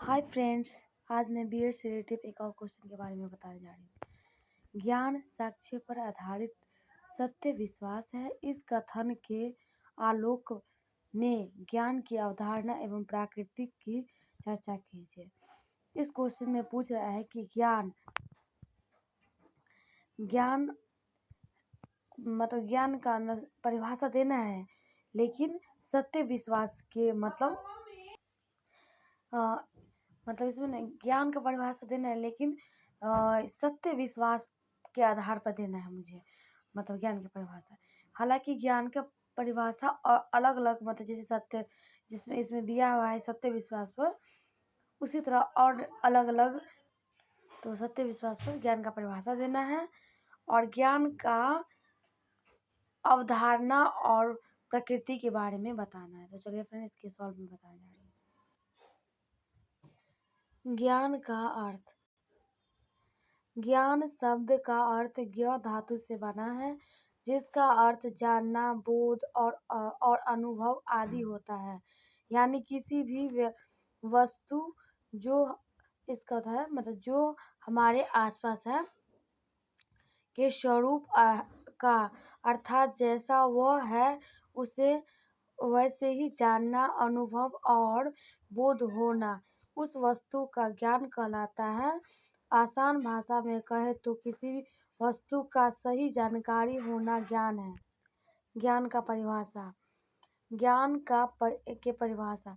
Hi friends. आज मैं BEd से रिलेटेड एक और क्वेश्चन के बारे में बताने जा रही हूँ। ज्ञान साक्ष्य पर आधारित सत्य विश्वास है। इस कथन के आलोक में ज्ञान की अवधारणा एवं प्रकृति की चर्चा कीजिए। इस क्वेश्चन में पूछ रहा है कि ज्ञान मतलब ज्ञान का परिभाषा देना है, लेकिन सत्य विश्वास के मतलब इसमें ज्ञान का परिभाषा देना है, लेकिन सत्य विश्वास के आधार पर देना है मुझे, मतलब ज्ञान की परिभाषा। हालांकि ज्ञान का परिभाषा और अलग अलग, मतलब जैसे सत्य जिसमें इसमें दिया हुआ है सत्य विश्वास पर, उसी तरह और अलग अलग। तो सत्य विश्वास पर ज्ञान का परिभाषा देना है और ज्ञान का अवधारणा और प्रकृति के बारे में बताना है। तो चलिए फ्रेंड्स, इसके सॉल्व में बताने जा रही हूँ। ज्ञान का अर्थ। ज्ञान शब्द का अर्थ ज्ञ धातु से बना है, जिसका अर्थ जानना, बोध और अनुभव आदि होता है। यानी किसी भी वस्तु जो इसका है, मतलब जो हमारे आसपास है के स्वरूप का, अर्थात जैसा वह है उसे वैसे ही जानना, अनुभव और बोध होना उस वस्तु का ज्ञान कहलाता है। आसान भाषा में कहे तो किसी भी वस्तु का सही जानकारी होना ज्ञान है। ज्ञान का परिभाषा। ज्ञान का परिभाषा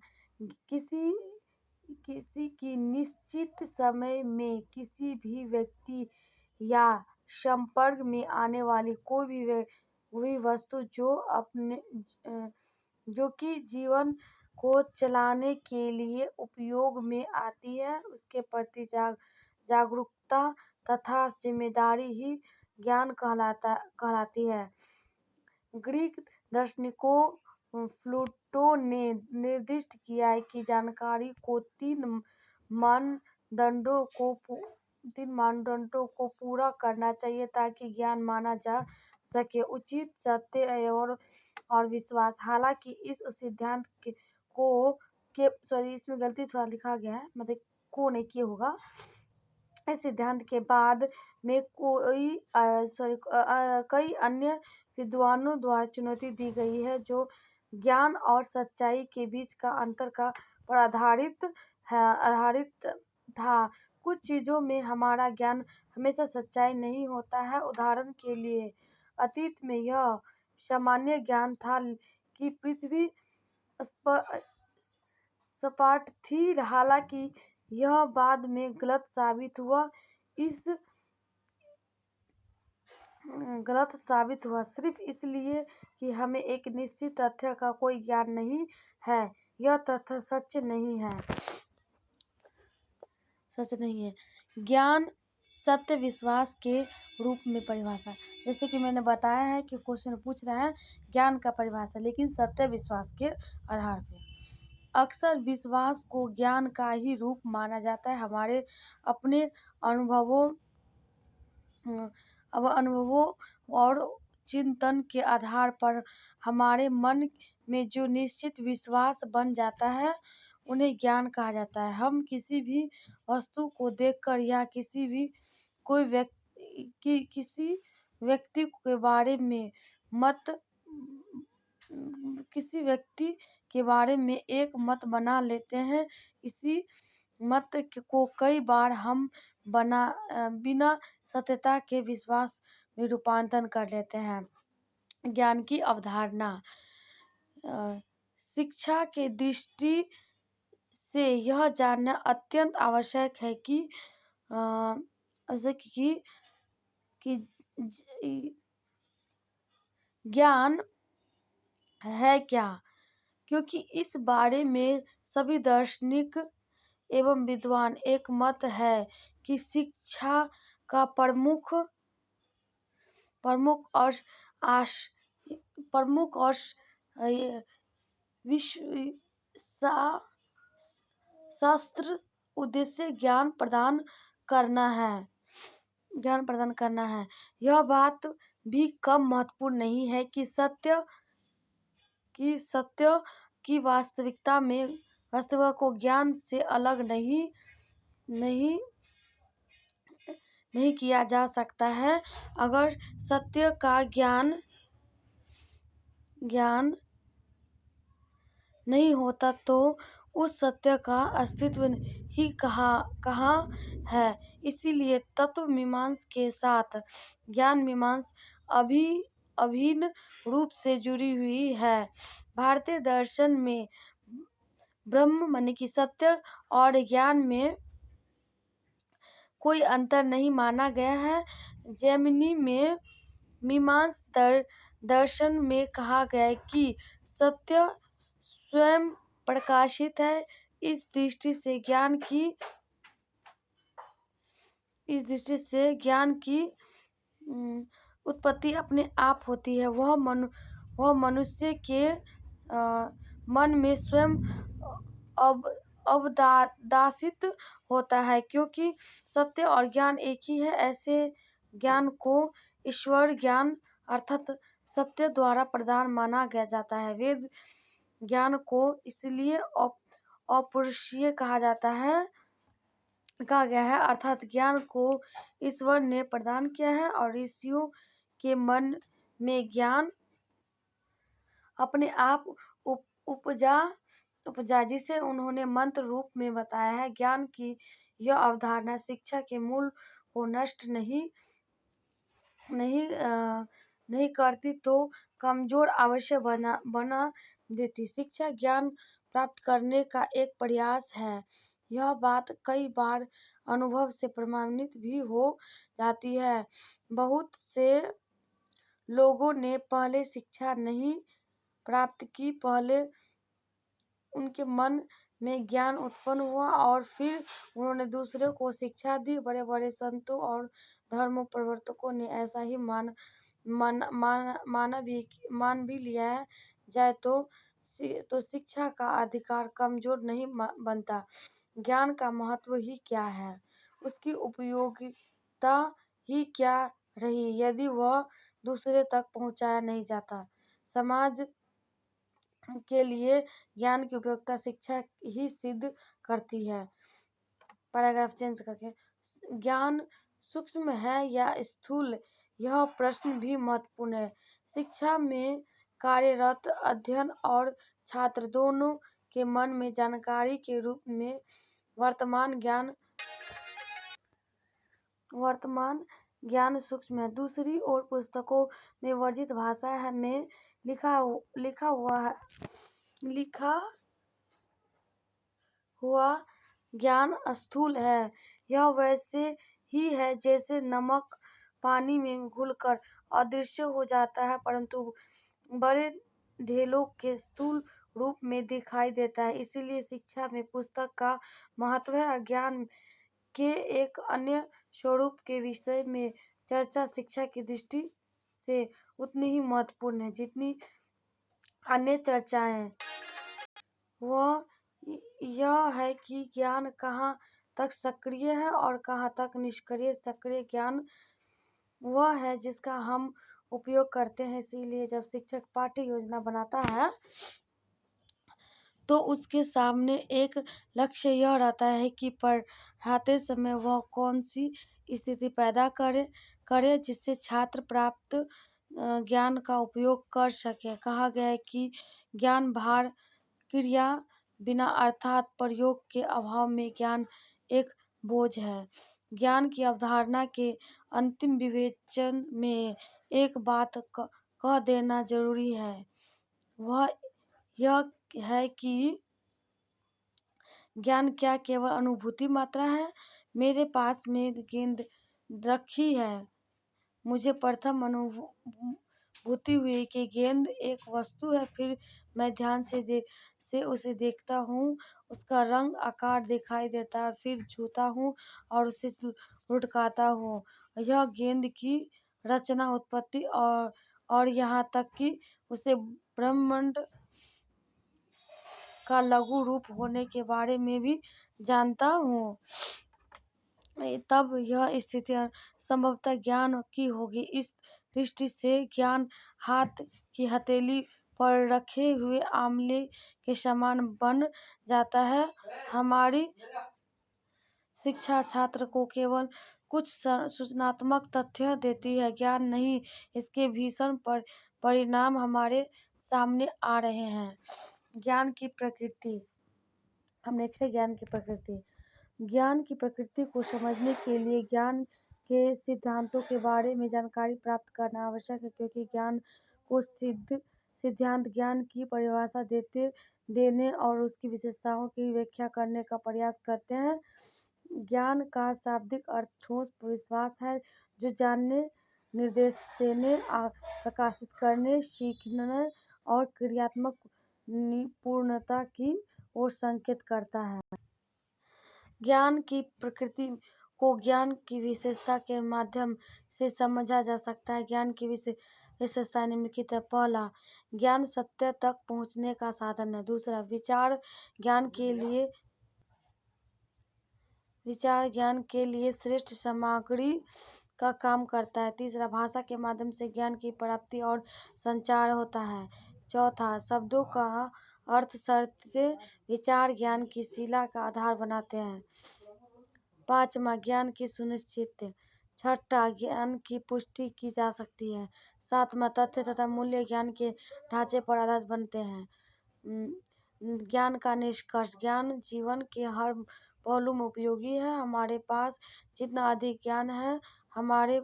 किसी की निश्चित समय में किसी भी व्यक्ति या संपर्क में आने वाली कोई भी वस्तु जो कि जीवन को चलाने के लिए उपयोग में आती है, उसके प्रति जागरूकता तथा जिम्मेदारी ही ज्ञान कहलाती है। ग्रीक दार्शनिकों प्लूटो ने निर्दिष्ट किया है कि जानकारी को तीन मानदंडों को पूरा करना चाहिए ताकि ज्ञान माना जा सके: उचित, सत्य और विश्वास। हालांकि इस सिद्धांत इसमें गलती थोड़ा लिखा गया है, मतलब को नहीं किया होगा। इस सिद्धांत के बाद में कई अन्य विद्वानों द्वारा चुनौती दी गई है, जो ज्ञान और सच्चाई के बीच का अंतर पर आधारित था। कुछ चीजों में हमारा ज्ञान हमेशा सच्चाई नहीं होता है। उदाहरण के लिए, अतीत में यह सामान्य ज्ञान था कि पृथ्वी सपाट थी, हालांकि यह बाद में गलत साबित हुआ सिर्फ इसलिए कि हमें एक निश्चित तथ्य का कोई ज्ञान नहीं है। यह तथ्य सच नहीं है। ज्ञान सत्य विश्वास के रूप में परिभाषा। जैसे कि मैंने बताया है कि क्वेश्चन पूछ रहा है ज्ञान का परिभाषा, लेकिन सत्य विश्वास के आधार पर। अक्सर विश्वास को ज्ञान का ही रूप माना जाता है। हमारे अपने अनुभवों और चिंतन के आधार पर हमारे मन में जो निश्चित विश्वास बन जाता है, उन्हें ज्ञान कहा जाता है। हम किसी भी वस्तु को देखकर या किसी व्यक्ति के बारे में एक मत बना लेते हैं। इसी मत को कई बार हम बिना सत्यता के विश्वास में रूपांतरण कर लेते हैं। ज्ञान की अवधारणा। शिक्षा के दृष्टि से यह जानना अत्यंत आवश्यक है कि ज्ञान है क्या, क्योंकि इस बारे में सभी दार्शनिक एवं विद्वान एक मत है कि शिक्षा का प्रमुख और शास्त्र उद्देश्य ज्ञान प्रदान करना है। यह बात भी कम महत्वपूर्ण नहीं है कि सत्य की वास्तविकता में वास्तविकता को ज्ञान से अलग नहीं नहीं किया जा सकता है। अगर सत्य का ज्ञान नहीं होता तो उस सत्य का अस्तित्व ही कहाँ है। इसीलिए तत्व मीमांसा के साथ ज्ञान मीमांसा अभिन्न रूप से जुड़ी हुई है। भारतीय दर्शन में ब्रह्म माने कि सत्य और ज्ञान में कोई अंतर नहीं माना गया है। जैमिनी में मीमांसा दर्शन में कहा गया है कि सत्य स्वयं प्रकाशित है। इस दृष्टि से ज्ञान की उत्पत्ति अपने आप होती है। वह मनुष्य के मन में स्वयं अवदासित होता है, क्योंकि सत्य और ज्ञान एक ही है। ऐसे ज्ञान को ईश्वर ज्ञान अर्थात सत्य द्वारा प्रधान माना गया जाता है। वेद ज्ञान को इसलिए अपौरुषीय कहा गया है, अर्थात ज्ञान को ईश्वर ने प्रदान किया है और ऋषियों के मन में ज्ञान अपने आप उपजा जिसे उन्होंने मंत्र रूप में बताया है। ज्ञान की यह अवधारणा शिक्षा के मूल को नष्ट नहीं करती तो कमजोर अवश्य बना देती। शिक्षा ज्ञान प्राप्त करने का एक प्रयास है। यह बात कई बार अनुभव से प्रमाणित भी हो जाती है। बहुत से लोगों ने पहले शिक्षा नहीं प्राप्त की, पहले उनके मन में ज्ञान उत्पन्न हुआ और फिर उन्होंने दूसरे को शिक्षा दी। बड़े बड़े संतों और धर्म प्रवर्तकों ने ऐसा ही मान भी लिया जाए तो शिक्षा का अधिकार कमजोर नहीं बनता। ज्ञान का महत्व ही क्या है, उसकी उपयोगिता ही क्या रही यदि वह दूसरे तक पहुंचाया नहीं जाता। समाज के लिए ज्ञान की उपयोगिता शिक्षा ही सिद्ध करती है। पैराग्राफ चेंज करके, ज्ञान सूक्ष्म है या स्थूल, यह प्रश्न भी महत्वपूर्ण है। शिक्षा में कार्यरत अध्ययन और छात्र दोनों के मन में जानकारी के रूप में वर्तमान ज्ञान सूक्ष्म है। दूसरी ओर पुस्तकों में वर्जित भाषा में लिखा हुआ ज्ञान स्थूल है। यह वैसे ही है जैसे नमक पानी में घुलकर अदृश्य हो जाता है, परंतु बड़े ढेलों के स्थूल रूप में दिखाई देता है। इसीलिए शिक्षा में पुस्तक का महत्व है। ज्ञान के एक अन्य स्वरूप के विषय में चर्चा शिक्षा की दृष्टि से उतनी ही महत्वपूर्ण है जितनी अन्य चर्चाएं। वह यह है कि ज्ञान कहाँ तक सक्रिय है और कहाँ तक निष्क्रिय। सक्रिय ज्ञान वह है जिसका हम उपयोग करते हैं। इसीलिए जब शिक्षक पाठ्य योजना बनाता है तो उसके सामने एक लक्ष्य यह रहता है कि पढ़ाते समय वह कौन सी स्थिति पैदा करे जिससे छात्र प्राप्त ज्ञान का उपयोग कर सके। कहा गया है कि ज्ञान भार क्रिया बिना अर्थात प्रयोग के अभाव में ज्ञान एक बोझ है। ज्ञान की अवधारणा के अंतिम विवेचन में एक बात कह देना जरूरी है, वह यह है कि ज्ञान क्या केवल अनुभूति मात्रा है। मेरे पास में गेंद रखी है, मुझे प्रथम अनुभूति हुई कि गेंद एक वस्तु है। फिर मैं ध्यान से उसे देखता हूँ, उसका रंग आकार दिखाई देता है, फिर छूता हूँ और उसे लुढ़काता हूँ। यह गेंद की रचना, उत्पत्ति और यहाँ तक कि उसे ब्रह्मांड का लघु रूप होने के बारे में भी जानता हूँ। तब यह स्थिति संभवतः ज्ञान की होगी। इस दृष्टि से ज्ञान हाथ की हथेली पर रखे हुए आमले के समान बन जाता है। हमारी शिक्षा छात्र को केवल कुछ सूचनात्मक तथ्य देती है, ज्ञान नहीं। इसके भीषण परिणाम हमारे सामने आ रहे हैं। ज्ञान की प्रकृति। हम नेक्स्ट है ज्ञान की प्रकृति। ज्ञान की प्रकृति को समझने के लिए ज्ञान के सिद्धांतों के बारे में जानकारी प्राप्त करना आवश्यक है, क्योंकि ज्ञान को सिद्धांत ज्ञान की परिभाषा देने और उसकी विशेषताओं की व्याख्या करने का प्रयास करते हैं। ज्ञान का शाब्दिक अर्थ ठोस विश्वास है, जो जानने, निर्देश देने, प्रकाशित करने, सीखने और क्रियात्मक निपुणता की ओर संकेत करता है। ज्ञान की प्रकृति को ज्ञान की विशेषता के माध्यम से समझा जा सकता है। ज्ञान की विशेषता निम्नलिखित है। पहला, ज्ञान सत्य तक पहुंचने का साधन है। दूसरा, विचार ज्ञान के लिए श्रेष्ठ सामग्री का काम करता है। तीसरा, भाषा के माध्यम से ज्ञान की प्राप्ति और संचार होता है। चौथा, शब्दों का अर्थ सत्य विचार ज्ञान की शिला का आधार बनाते हैं। पांचवा, ज्ञान की सुनिश्चित। छठा, ज्ञान की पुष्टि की जा सकती है। सातवां, तथ्य तथा मूल्य ज्ञान के ढांचे पर आधारित बनते हैं। ज्ञान का निष्कर्ष। ज्ञान जीवन के हर पहलू में उपयोगी है। हमारे पास जितना अधिक ज्ञान है, हमारे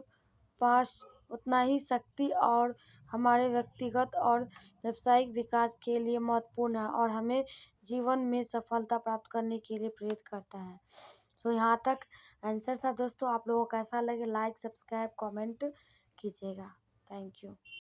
पास उतना ही शक्ति और हमारे व्यक्तिगत और व्यावसायिक विकास के लिए महत्वपूर्ण है, और हमें जीवन में सफलता प्राप्त करने के लिए प्रेरित करता है। सो यहाँ तक आंसर था दोस्तों। आप लोगों को कैसा लगे, लाइक, सब्सक्राइब, कमेंट कीजिएगा। Thank you.